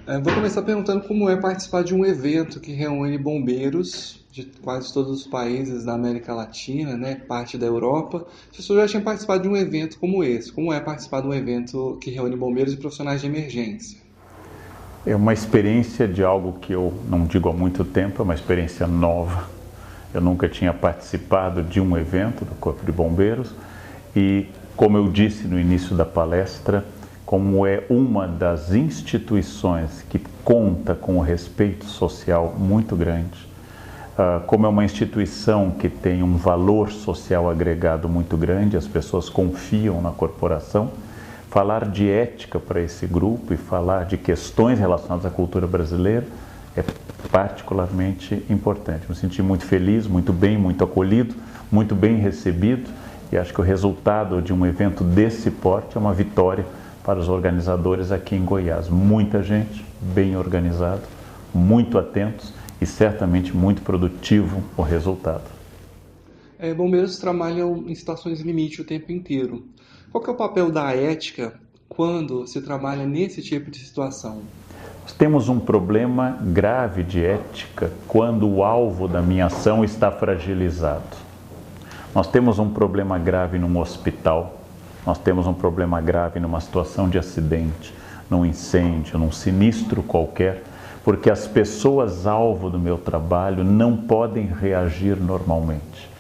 Vou começar perguntando como é participar de um evento que reúne bombeiros de quase todos os países da América Latina, né, parte da Europa. Se o senhor já tinha participado de um evento como esse, como é participar de um evento que reúne bombeiros e profissionais de emergência? É uma experiência de algo que eu não digo há muito tempo, é uma experiência nova. Eu nunca tinha participado de um evento do Corpo de Bombeiros e, como eu disse no início da palestra, como é uma das instituições que conta com um respeito social muito grande, como é uma instituição que tem um valor social agregado muito grande, as pessoas confiam na corporação, falar de ética para esse grupo e falar de questões relacionadas à cultura brasileira é particularmente importante. Me senti muito feliz, muito bem, muito acolhido, muito bem recebido e acho que o resultado de um evento desse porte é uma vitória para os organizadores aqui em Goiás. Muita gente, bem organizado, muito atentos e certamente muito produtivo o resultado. Bombeiros trabalham em situações limite o tempo inteiro. Qual que é o papel da ética quando se trabalha nesse tipo de situação? Nós temos um problema grave de ética quando o alvo da minha ação está fragilizado. Nós temos um problema grave num hospital, nós temos um problema grave numa situação de acidente, num incêndio, num sinistro qualquer, porque as pessoas alvo do meu trabalho não podem reagir normalmente.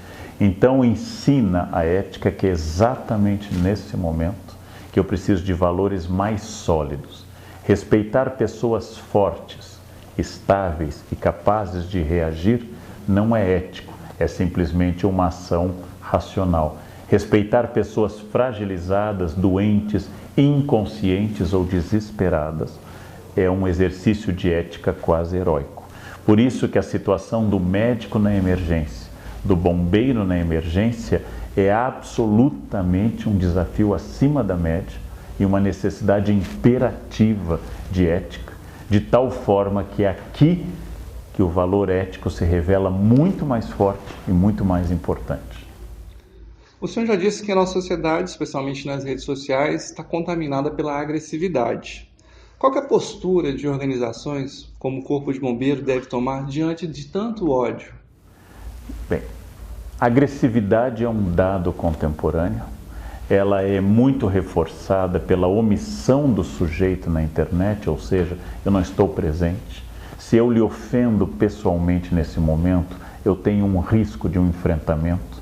Então ensina a ética que é exatamente nesse momento que eu preciso de valores mais sólidos. Respeitar pessoas fortes, estáveis e capazes de reagir não é ético, é simplesmente uma ação racional. Respeitar pessoas fragilizadas, doentes, inconscientes ou desesperadas é um exercício de ética quase heróico. Por isso que a situação do médico na emergência, do bombeiro na emergência, é absolutamente um desafio acima da média e uma necessidade imperativa de ética, de tal forma que é aqui que o valor ético se revela muito mais forte e muito mais importante. O senhor já disse que a nossa sociedade, especialmente nas redes sociais, está contaminada pela agressividade. Qual que é a postura de organizações como o Corpo de Bombeiros deve tomar diante de tanto ódio? Bem, a agressividade é um dado contemporâneo. Ela é muito reforçada pela omissão do sujeito na internet, ou seja, eu não estou presente. Se eu lhe ofendo pessoalmente nesse momento, eu tenho um risco de um enfrentamento.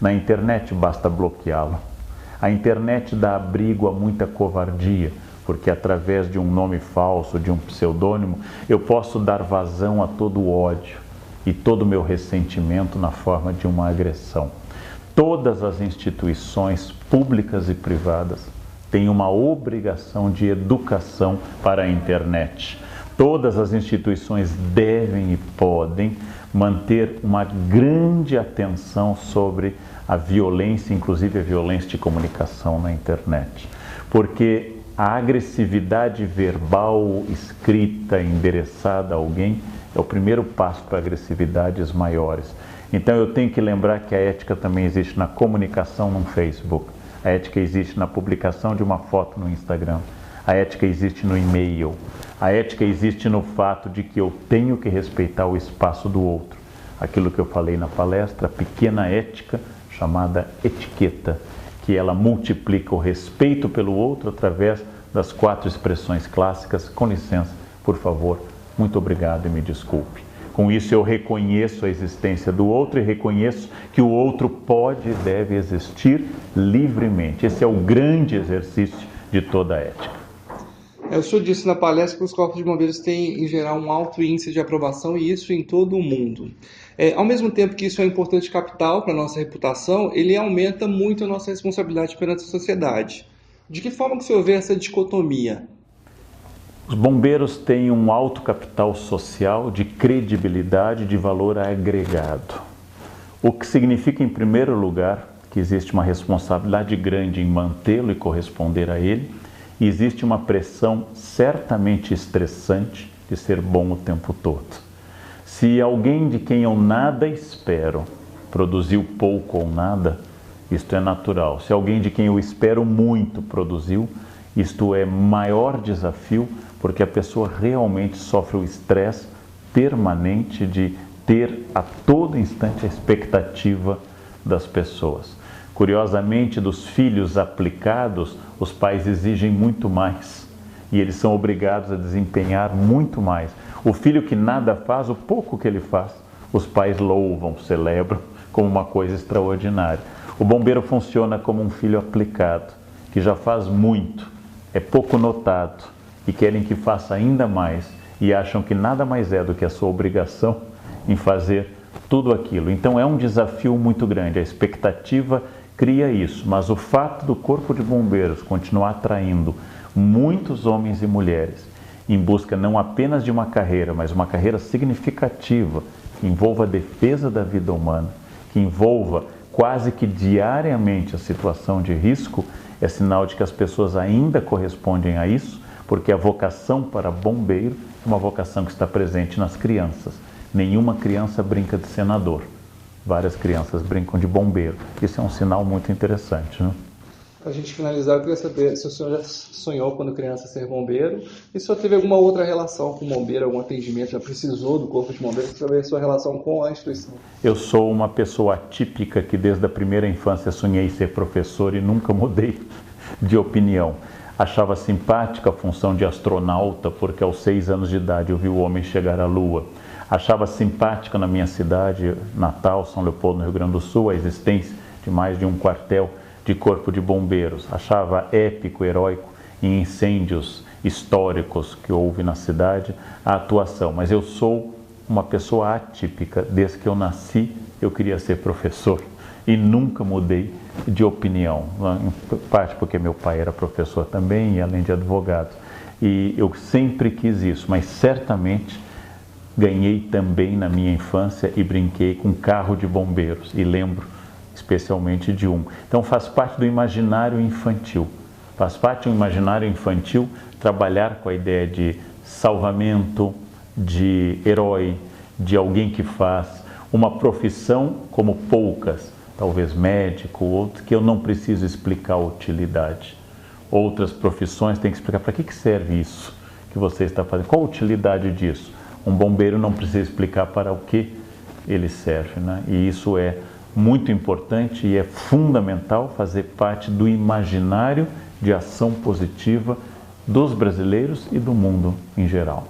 Na internet basta bloqueá-lo. A internet dá abrigo a muita covardia, porque através de um nome falso, de um pseudônimo, eu posso dar vazão a todo o ódio e todo o meu ressentimento na forma de uma agressão. Todas as instituições públicas e privadas têm uma obrigação de educação para a internet. Todas as instituições devem e podem manter uma grande atenção sobre a violência, inclusive a violência de comunicação na internet. Porque a agressividade verbal, escrita, endereçada a alguém, é o primeiro passo para agressividades maiores. Então eu tenho que lembrar que a ética também existe na comunicação no Facebook, a ética existe na publicação de uma foto no Instagram, a ética existe no e-mail, a ética existe no fato de que eu tenho que respeitar o espaço do outro. Aquilo que eu falei na palestra, a pequena ética chamada etiqueta, que ela multiplica o respeito pelo outro através das 4 expressões clássicas. Com licença, por favor, muito obrigado e me desculpe. Com isso eu reconheço a existência do outro e reconheço que o outro pode e deve existir livremente. Esse é o grande exercício de toda a ética. O senhor disse na palestra que os corpos de bombeiros têm, em geral, um alto índice de aprovação e isso em todo o mundo. Ao mesmo tempo que isso é importante capital para a nossa reputação, ele aumenta muito a nossa responsabilidade perante a sociedade. De que forma que o senhor vê essa dicotomia? Os bombeiros têm um alto capital social de credibilidade, de valor agregado. O que significa, em primeiro lugar, que existe uma responsabilidade grande em mantê-lo e corresponder a ele, e existe uma pressão certamente estressante de ser bom o tempo todo. Se alguém de quem eu nada espero produziu pouco ou nada, isto é natural. Se alguém de quem eu espero muito produziu, isto é maior desafio, porque a pessoa realmente sofre o estresse permanente de ter a todo instante a expectativa das pessoas. Curiosamente, dos filhos aplicados, os pais exigem muito mais e eles são obrigados a desempenhar muito mais. O filho que nada faz, o pouco que ele faz, os pais louvam, celebram como uma coisa extraordinária. O bombeiro funciona como um filho aplicado, que já faz muito, é pouco notado e querem que faça ainda mais e acham que nada mais é do que a sua obrigação em fazer tudo aquilo. Então é um desafio muito grande, a expectativa cria isso, mas o fato do Corpo de Bombeiros continuar atraindo muitos homens e mulheres em busca não apenas de uma carreira, mas uma carreira significativa, que envolva a defesa da vida humana, que envolva quase que diariamente a situação de risco, é sinal de que as pessoas ainda correspondem a isso, porque a vocação para bombeiro é uma vocação que está presente nas crianças. Nenhuma criança brinca de senador, várias crianças brincam de bombeiro. Isso é um sinal muito interessante, né? Para a gente finalizar, eu queria saber se o senhor já sonhou quando criança ser bombeiro e se o senhor teve alguma outra relação com bombeiro, algum atendimento, já precisou do Corpo de Bombeiros, para saber a sua relação com a instituição. Eu sou uma pessoa atípica que desde a primeira infância sonhei ser professor e nunca mudei de opinião. Achava simpática a função de astronauta, porque aos 6 anos de idade eu vi o homem chegar à Lua. Achava simpática na minha cidade natal, São Leopoldo, no Rio Grande do Sul, a existência de mais de um quartel de Corpo de Bombeiros. Achava épico, heróico em incêndios históricos que houve na cidade a atuação. Mas eu sou uma pessoa atípica. Desde que eu nasci, eu queria ser professor e nunca mudei de opinião. Em parte porque meu pai era professor também e além de advogado. E eu sempre quis isso, mas certamente ganhei também na minha infância e brinquei com carro de bombeiros e lembro especialmente de um. Então faz parte do imaginário infantil. Faz parte do imaginário infantil trabalhar com a ideia de salvamento, de herói, de alguém que faz uma profissão como poucas, talvez médico, outro, que eu não preciso explicar a utilidade. Outras profissões têm que explicar para que serve isso que você está fazendo, qual a utilidade disso. Um bombeiro não precisa explicar para o que ele serve, né? E isso é muito importante e é fundamental fazer parte do imaginário de ação positiva dos brasileiros e do mundo em geral.